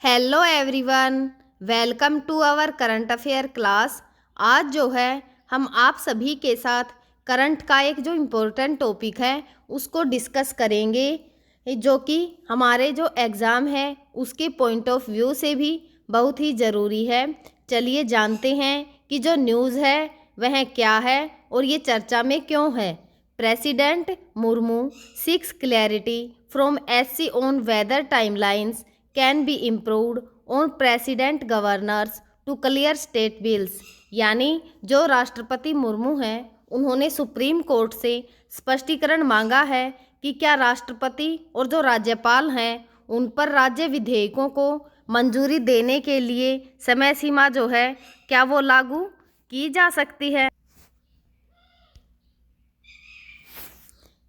Hello everyone, welcome to our current affair class. आज जो है हम आप सभी के साथ करंट का एक जो इम्पोर्टेंट टॉपिक है उसको डिस्कस करेंगे, जो कि हमारे जो एग्ज़ाम है उसके पॉइंट ऑफ व्यू से भी बहुत ही ज़रूरी है। चलिए जानते हैं कि जो न्यूज़ है वह क्या है और ये चर्चा में क्यों है। President Murmu seeks clarity from SC on whether timelines can be improved on president governors to clear state bills. यानी जो राष्ट्रपति मुर्मू हैं उन्होंने सुप्रीम कोर्ट से स्पष्टीकरण मांगा है कि क्या राष्ट्रपति और जो राज्यपाल हैं उन पर राज्य विधेयकों को मंजूरी देने के लिए समय सीमा जो है क्या वो लागू की जा सकती है।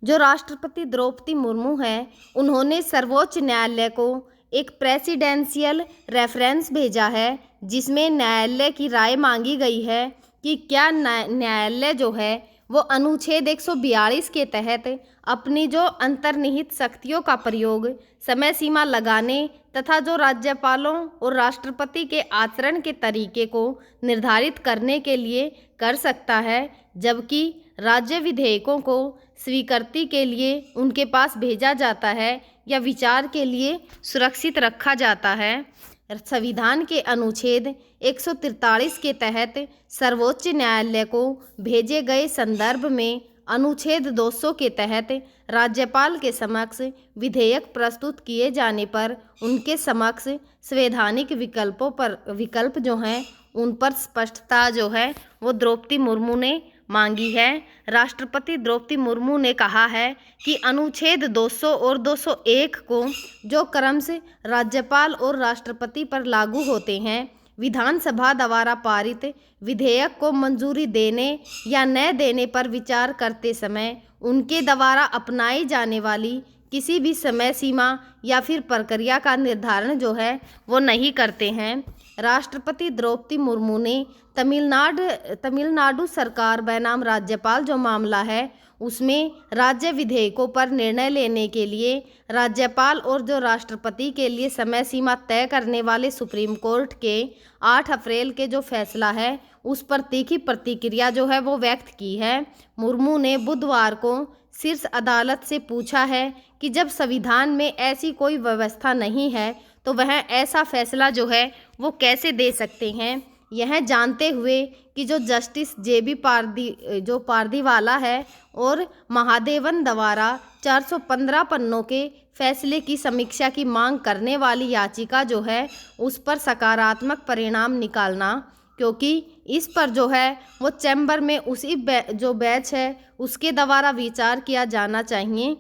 जो राष्ट्रपति द्रौपदी मुर्मू हैं उन्होंने सर्वोच्च न्यायालय को एक प्रेसिडेंशियल रेफरेंस भेजा है जिसमें न्यायालय की राय मांगी गई है कि क्या न्यायालय जो है वो अनुच्छेद 142 के तहत अपनी जो अंतर्निहित शक्तियों का प्रयोग समय सीमा लगाने तथा जो राज्यपालों और राष्ट्रपति के आचरण के तरीके को निर्धारित करने के लिए कर सकता है, जबकि राज्य विधेयकों को स्वीकृति के लिए उनके पास भेजा जाता है या विचार के लिए सुरक्षित रखा जाता है। संविधान के अनुच्छेद 143 के तहत सर्वोच्च न्यायालय को भेजे गए संदर्भ में अनुच्छेद 200 के तहत राज्यपाल के समक्ष विधेयक प्रस्तुत किए जाने पर उनके समक्ष संवैधानिक विकल्प जो हैं उन पर स्पष्टता जो है वो द्रौपदी मुर्मू ने मांगी है। राष्ट्रपति द्रौपदी मुर्मू ने कहा है कि अनुच्छेद 200 और 201 को जो क्रम से राज्यपाल और राष्ट्रपति पर लागू होते हैं, विधानसभा द्वारा पारित विधेयक को मंजूरी देने या न देने पर विचार करते समय उनके द्वारा अपनाई जाने वाली किसी भी समय सीमा या फिर प्रक्रिया का निर्धारण जो है वो नहीं करते हैं। राष्ट्रपति द्रौपदी मुर्मू ने तमिलनाडु सरकार बनाम राज्यपाल जो मामला है उसमें राज्य विधेयकों पर निर्णय लेने के लिए राज्यपाल और जो राष्ट्रपति के लिए समय सीमा तय करने वाले सुप्रीम कोर्ट के 8 अप्रैल के जो फैसला है उस पर तीखी प्रतिक्रिया जो है वो व्यक्त की है। मुर्मू ने बुधवार को शीर्ष अदालत से पूछा है कि जब संविधान में ऐसी कोई व्यवस्था नहीं है तो वह ऐसा फैसला जो है वो कैसे दे सकते हैं, यह जानते हुए कि जो जस्टिस जेबी पारदीवाला है और महादेवन द्वारा 415 पन्नों के फैसले की समीक्षा की मांग करने वाली याचिका जो है उस पर सकारात्मक परिणाम निकालना, क्योंकि इस पर जो है वो चैम्बर में उसी जो बैच है उसके द्वारा विचार किया जाना चाहिए।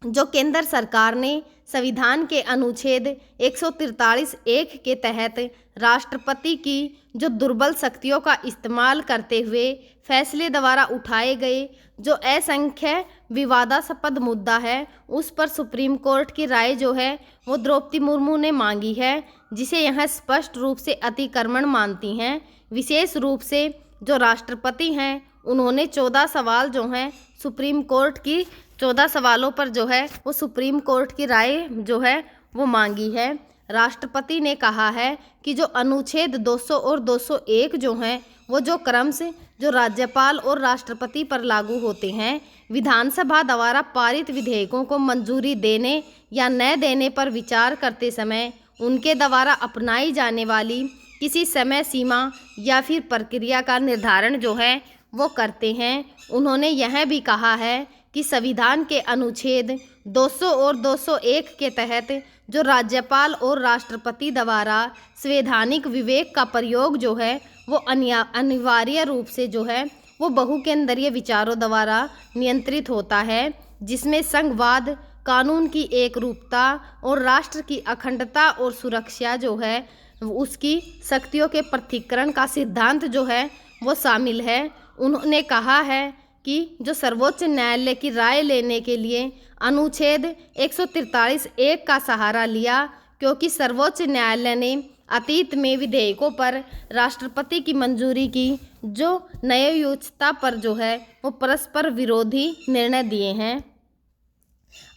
जो केंद्र सरकार ने संविधान के अनुच्छेद 143(1) के तहत राष्ट्रपति की जो दुर्बल शक्तियों का इस्तेमाल करते हुए फैसले द्वारा उठाए गए जो असंख्य विवादास्पद मुद्दा है उस पर सुप्रीम कोर्ट की राय जो है वो द्रौपदी मुर्मू ने मांगी है, जिसे यह स्पष्ट रूप से अतिक्रमण मानती हैं। विशेष रूप से जो राष्ट्रपति हैं उन्होंने 14 सवाल जो हैं सुप्रीम कोर्ट की 14 सवालों पर जो है वो सुप्रीम कोर्ट की राय जो है वो मांगी है। राष्ट्रपति ने कहा है कि जो अनुच्छेद 200 और 201 जो हैं वो जो क्रम से जो राज्यपाल और राष्ट्रपति पर लागू होते हैं, विधानसभा द्वारा पारित विधेयकों को मंजूरी देने या न देने पर विचार करते समय उनके द्वारा अपनाई जाने वाली किसी समय सीमा या फिर प्रक्रिया का निर्धारण जो है वो करते हैं। उन्होंने यह भी कहा है कि संविधान के अनुच्छेद 200 और 201 के तहत जो राज्यपाल और राष्ट्रपति द्वारा संवैधानिक विवेक का प्रयोग जो है वो अनिवार्य रूप से जो है वो बहुकेंद्रीय विचारों द्वारा नियंत्रित होता है, जिसमें संघवाद, कानून की एकरूपता और राष्ट्र की अखंडता और सुरक्षा जो है उसकी शक्तियों के पृथक्करण का सिद्धांत जो है वो शामिल है। उन्होंने कहा है कि जो सर्वोच्च न्यायालय की राय लेने के लिए अनुच्छेद 143(1) का सहारा लिया, क्योंकि सर्वोच्च न्यायालय ने अतीत में विधेयकों पर राष्ट्रपति की मंजूरी की जो न्यायोचितता पर जो है वो परस्पर विरोधी निर्णय दिए हैं।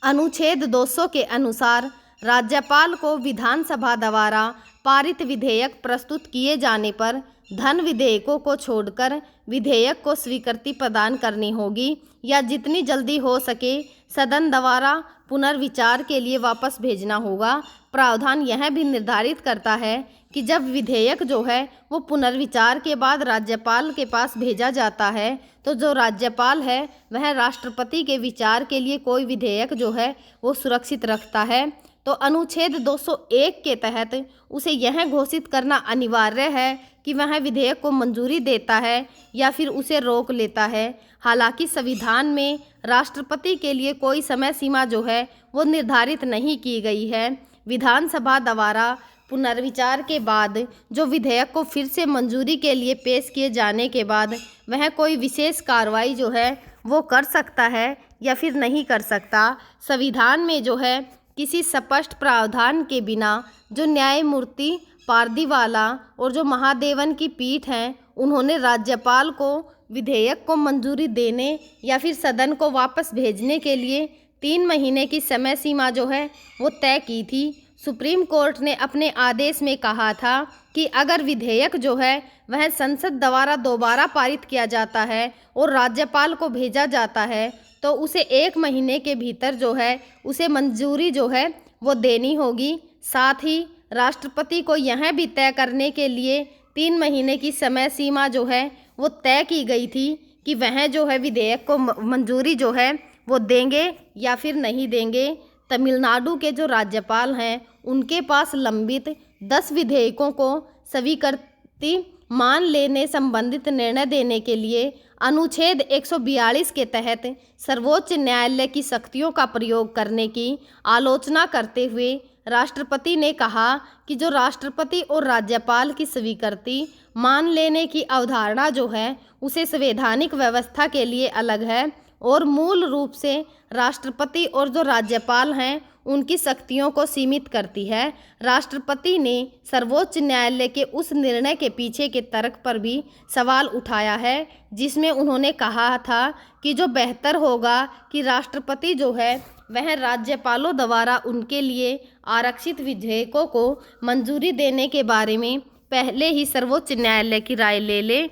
अनुच्छेद 200 के अनुसार राज्यपाल को विधानसभा द्वारा पारित विधेयक प्रस्तुत किए जाने पर धन विधेयकों को छोड़कर विधेयक को स्वीकृति प्रदान करनी होगी या जितनी जल्दी हो सके सदन द्वारा पुनर्विचार के लिए वापस भेजना होगा। प्रावधान यह भी निर्धारित करता है कि जब विधेयक जो है वो पुनर्विचार के बाद राज्यपाल के पास भेजा जाता है तो जो राज्यपाल है वह राष्ट्रपति के विचार के लिए कोई विधेयक जो है वो सुरक्षित रखता है। तो अनुच्छेद 201 के तहत उसे यह घोषित करना अनिवार्य है कि वह विधेयक को मंजूरी देता है या फिर उसे रोक लेता है। हालांकि संविधान में राष्ट्रपति के लिए कोई समय सीमा जो है वो निर्धारित नहीं की गई है। विधानसभा द्वारा पुनर्विचार के बाद जो विधेयक को फिर से मंजूरी के लिए पेश किए जाने के बाद वह कोई विशेष कार्रवाई जो है वो कर सकता है या फिर नहीं कर सकता। संविधान में जो है किसी स्पष्ट प्रावधान के बिना जो न्यायमूर्ति पारदीवाला और जो महादेवन की पीठ हैं उन्होंने राज्यपाल को विधेयक को मंजूरी देने या फिर सदन को वापस भेजने के लिए 3 महीने की समय सीमा जो है वो तय की थी। सुप्रीम कोर्ट ने अपने आदेश में कहा था कि अगर विधेयक जो है वह संसद द्वारा दोबारा पारित किया जाता है और राज्यपाल को भेजा जाता है तो उसे 1 महीने के भीतर जो है उसे मंजूरी जो है वो देनी होगी। साथ ही राष्ट्रपति को यह भी तय करने के लिए 3 महीने की समय सीमा जो है वो तय की गई थी कि वह जो है विधेयक को मंजूरी जो है वो देंगे या फिर नहीं देंगे। तमिलनाडु के जो राज्यपाल हैं उनके पास लंबित 10 विधेयकों को स्वीकृति मान लेने संबंधित निर्णय देने के लिए अनुच्छेद 142 के तहत सर्वोच्च न्यायालय की शक्तियों का प्रयोग करने की आलोचना करते हुए राष्ट्रपति ने कहा कि जो राष्ट्रपति और राज्यपाल की स्वीकृति मान लेने की अवधारणा जो है उसे संवैधानिक व्यवस्था के लिए अलग है और मूल रूप से राष्ट्रपति और जो राज्यपाल हैं उनकी शक्तियों को सीमित करती है। राष्ट्रपति ने सर्वोच्च न्यायालय के उस निर्णय के पीछे के तर्क पर भी सवाल उठाया है जिसमें उन्होंने कहा था कि जो बेहतर होगा कि राष्ट्रपति जो है वह राज्यपालों द्वारा उनके लिए आरक्षित विधेयकों को मंजूरी देने के बारे में पहले ही सर्वोच्च न्यायालय की राय ले ले।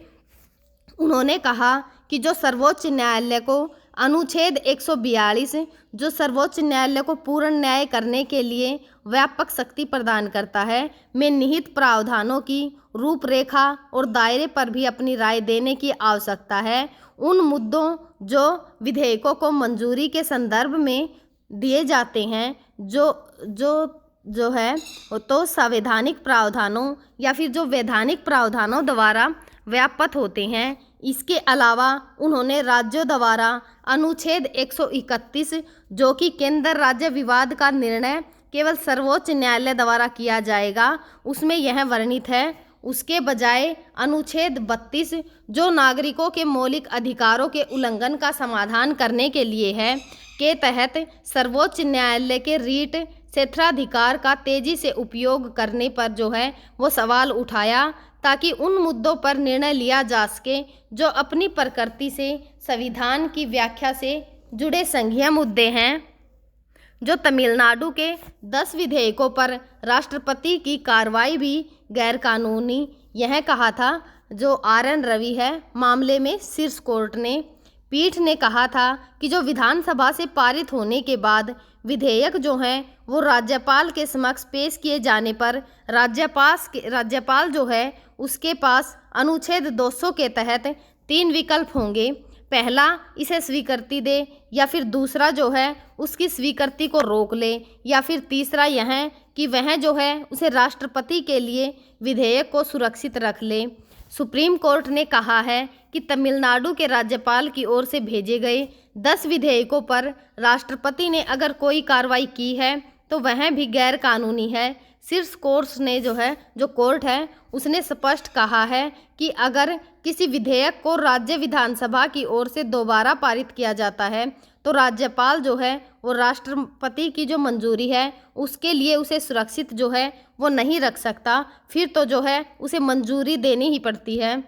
उन्होंने कहा कि जो सर्वोच्च न्यायालय को अनुच्छेद 142 जो सर्वोच्च न्यायालय को पूर्ण न्याय करने के लिए व्यापक शक्ति प्रदान करता है में निहित प्रावधानों की रूपरेखा और दायरे पर भी अपनी राय देने की आवश्यकता है। उन मुद्दों जो विधेयकों को मंजूरी के संदर्भ में दिए जाते हैं जो है तो संवैधानिक प्रावधानों या फिर जो वैधानिक प्रावधानों द्वारा व्याप्त होते हैं। इसके अलावा उन्होंने राज्यों द्वारा अनुच्छेद 131 जो कि केंद्र राज्य विवाद का निर्णय केवल सर्वोच्च न्यायालय द्वारा किया जाएगा उसमें यह वर्णित है। उसके बजाय अनुच्छेद 32 जो नागरिकों के मौलिक अधिकारों के उल्लंघन का समाधान करने के लिए है के तहत सर्वोच्च न्यायालय के रीट क्षेत्राधिकार का तेजी से उपयोग करने पर जो है वो सवाल उठाया ताकि उन मुद्दों पर निर्णय लिया जा सके जो अपनी प्रकृति से संविधान की व्याख्या से जुड़े संघीय मुद्दे हैं। जो तमिलनाडु के 10 विधेयकों पर राष्ट्रपति की कार्रवाई भी गैरकानूनी यह कहा था। जो RN रवि है मामले में शीर्ष कोर्ट ने पीठ ने कहा था कि जो विधानसभा से पारित होने के बाद विधेयक जो हैं वो राज्यपाल के समक्ष पेश किए जाने पर राज्यपाल जो है उसके पास अनुच्छेद 200 के तहत 3 विकल्प होंगे। पहला इसे स्वीकृति दे या फिर दूसरा जो है उसकी स्वीकृति को रोक ले या फिर तीसरा यह है कि वह जो है उसे राष्ट्रपति के लिए विधेयक को सुरक्षित रख ले। सुप्रीम कोर्ट ने कहा है कि तमिलनाडु के राज्यपाल की ओर से भेजे गए 10 विधेयकों पर राष्ट्रपति ने अगर कोई कार्रवाई की है तो वह भी गैर कानूनी है। शीर्ष कोर्ट ने जो कोर्ट है उसने स्पष्ट कहा है कि अगर किसी विधेयक को राज्य विधानसभा की ओर से दोबारा पारित किया जाता है तो राज्यपाल जो है वो राष्ट्रपति की जो मंजूरी है उसके लिए उसे सुरक्षित जो है वो नहीं रख सकता, फिर तो जो है उसे मंजूरी देनी ही पड़ती है।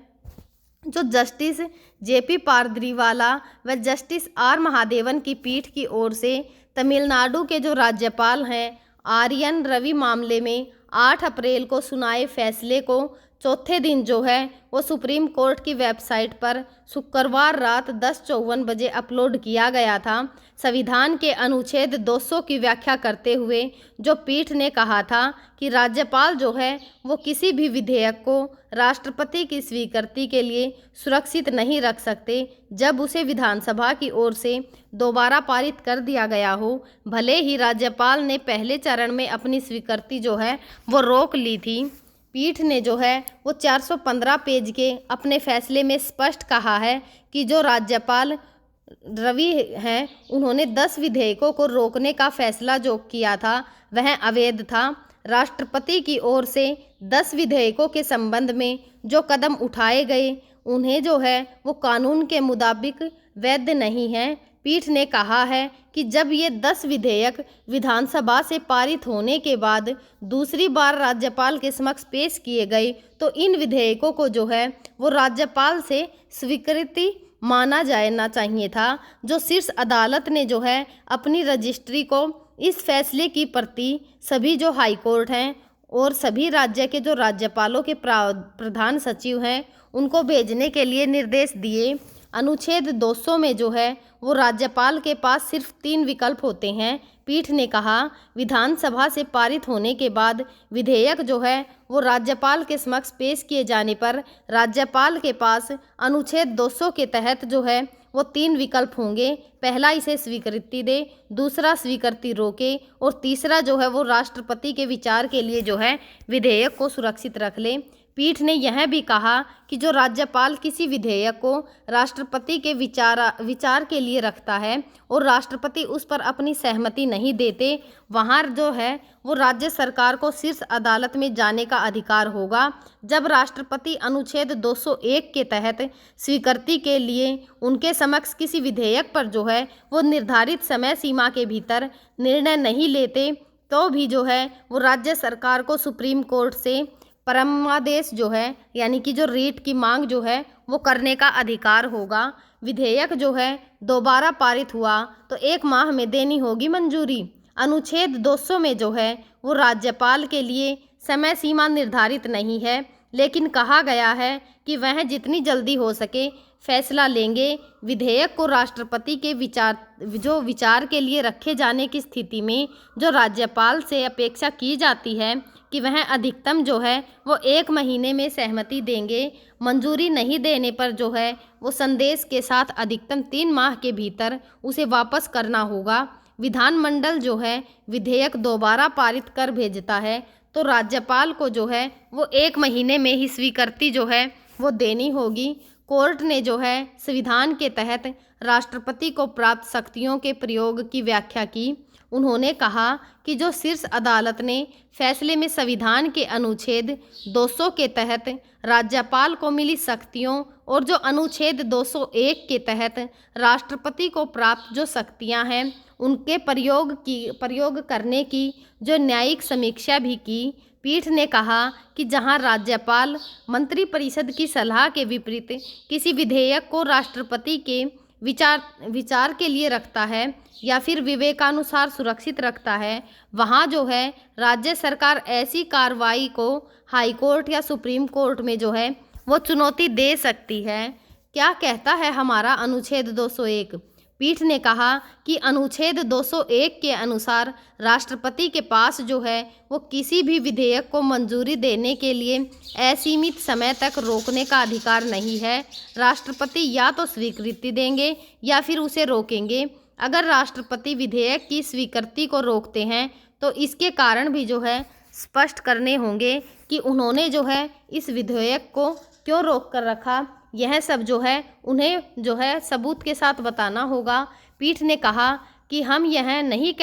जो जस्टिस JP पारदीवाला व जस्टिस R महादेवन की पीठ की ओर से तमिलनाडु के जो राज्यपाल हैं आर्यन रवि मामले में 8 अप्रैल को सुनाए फैसले को चौथे दिन जो है वो सुप्रीम कोर्ट की वेबसाइट पर शुक्रवार रात 10:54 बजे अपलोड किया गया था। संविधान के अनुच्छेद 200 की व्याख्या करते हुए जो पीठ ने कहा था कि राज्यपाल जो है वो किसी भी विधेयक को राष्ट्रपति की स्वीकृति के लिए सुरक्षित नहीं रख सकते जब उसे विधानसभा की ओर से दोबारा पारित कर दिया गया हो, भले ही राज्यपाल ने पहले चरण में अपनी स्वीकृति जो है वो रोक ली थी। पीठ ने जो है वो 415 पेज के अपने फैसले में स्पष्ट कहा है कि जो राज्यपाल रवि हैं उन्होंने 10 विधेयकों को रोकने का फैसला जो किया था वह अवैध था। राष्ट्रपति की ओर से 10 विधेयकों के संबंध में जो कदम उठाए गए उन्हें जो है वो कानून के मुताबिक वैध नहीं है। पीठ ने कहा है कि जब ये 10 विधेयक विधानसभा से पारित होने के बाद दूसरी बार राज्यपाल के समक्ष पेश किए गए तो इन विधेयकों को जो है वो राज्यपाल से स्वीकृति माना जाना चाहिए था। जो शीर्ष अदालत ने जो है अपनी रजिस्ट्री को इस फैसले की प्रति सभी जो हाई कोर्ट हैं और सभी राज्य के जो राज्यपालों के प्रधान सचिव हैं उनको भेजने के लिए निर्देश दिए। अनुच्छेद 200 में जो है वो राज्यपाल के पास सिर्फ 3 विकल्प होते हैं। पीठ ने कहा विधानसभा से पारित होने के बाद विधेयक जो है वो राज्यपाल के समक्ष पेश किए जाने पर राज्यपाल के पास अनुच्छेद 200 के तहत जो है वो 3 विकल्प होंगे। पहला इसे स्वीकृति दे, दूसरा स्वीकृति रोके और तीसरा जो है वो राष्ट्रपति के विचार के लिए जो है विधेयक को सुरक्षित रख ले। पीठ ने यह भी कहा कि जो राज्यपाल किसी विधेयक को राष्ट्रपति के विचार के लिए रखता है और राष्ट्रपति उस पर अपनी सहमति नहीं देते वहाँ जो है वो राज्य सरकार को शीर्ष अदालत में जाने का अधिकार होगा। जब राष्ट्रपति अनुच्छेद 201 के तहत स्वीकृति के लिए उनके समक्ष किसी विधेयक पर जो है वो निर्धारित समय सीमा के भीतर निर्णय नहीं लेते तो भी जो है वो राज्य सरकार को सुप्रीम कोर्ट से परमादेश जो है यानी कि जो रीट की मांग जो है वो करने का अधिकार होगा। विधेयक जो है दोबारा पारित हुआ तो 1 माह में देनी होगी मंजूरी। अनुच्छेद 200 में जो है वो राज्यपाल के लिए समय सीमा निर्धारित नहीं है, लेकिन कहा गया है कि वह जितनी जल्दी हो सके फैसला लेंगे। विधेयक को राष्ट्रपति के विचार के लिए रखे जाने की स्थिति में जो राज्यपाल से अपेक्षा की जाती है कि वह अधिकतम जो है वो 1 महीने में सहमति देंगे। मंजूरी नहीं देने पर जो है वो संदेश के साथ अधिकतम 3 माह के भीतर उसे वापस करना होगा। विधानमंडल जो है विधेयक दोबारा पारित कर भेजता है तो राज्यपाल को जो है वो 1 महीने में ही स्वीकृति जो है वो देनी होगी। कोर्ट ने जो है संविधान के तहत राष्ट्रपति को प्राप्त शक्तियों के प्रयोग की व्याख्या की। उन्होंने कहा कि जो शीर्ष अदालत ने फैसले में संविधान के अनुच्छेद 200 के तहत राज्यपाल को मिली शक्तियों और जो अनुच्छेद 201 के तहत राष्ट्रपति को प्राप्त जो शक्तियां हैं उनके प्रयोग करने की जो न्यायिक समीक्षा भी की। पीठ ने कहा कि जहां राज्यपाल मंत्रिपरिषद की सलाह के विपरीत किसी विधेयक को राष्ट्रपति के विचार के लिए रखता है या फिर विवेकानुसार सुरक्षित रखता है वहाँ जो है राज्य सरकार ऐसी कार्रवाई को हाई कोर्ट या सुप्रीम कोर्ट में जो है वो चुनौती दे सकती है। क्या कहता है हमारा अनुच्छेद 201? पीठ ने कहा कि अनुच्छेद 201 के अनुसार राष्ट्रपति के पास जो है वो किसी भी विधेयक को मंजूरी देने के लिए असीमित समय तक रोकने का अधिकार नहीं है। राष्ट्रपति या तो स्वीकृति देंगे या फिर उसे रोकेंगे। अगर राष्ट्रपति विधेयक की स्वीकृति को रोकते हैं तो इसके कारण भी जो है स्पष्ट करने होंगे कि उन्होंने जो है इस विधेयक को क्यों रोक कर रखा। यह सब जो है उन्हें जो है सबूत के साथ बताना होगा। पीठ ने कहा कि हम यह नहीं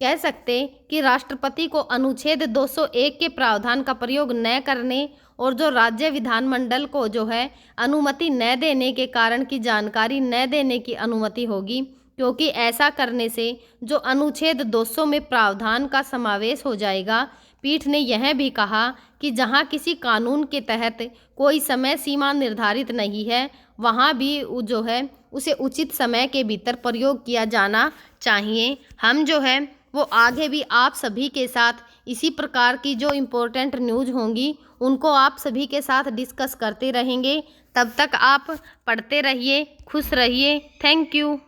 कह सकते कि राष्ट्रपति को अनुच्छेद 201 के प्रावधान का प्रयोग न करने और जो राज्य विधानमंडल को जो है अनुमति न देने के कारण की जानकारी न देने की अनुमति होगी, क्योंकि ऐसा करने से जो अनुच्छेद 200 में प्रावधान का समावेश हो जाएगा। पीठ ने यह भी कहा कि जहां किसी कानून के तहत कोई समय सीमा निर्धारित नहीं है वहां भी जो है उसे उचित समय के भीतर प्रयोग किया जाना चाहिए। हम जो है वो आगे भी आप सभी के साथ इसी प्रकार की जो इम्पोर्टेंट न्यूज़ होंगी उनको आप सभी के साथ डिस्कस करते रहेंगे। तब तक आप पढ़ते रहिए, खुश रहिए। Thank you.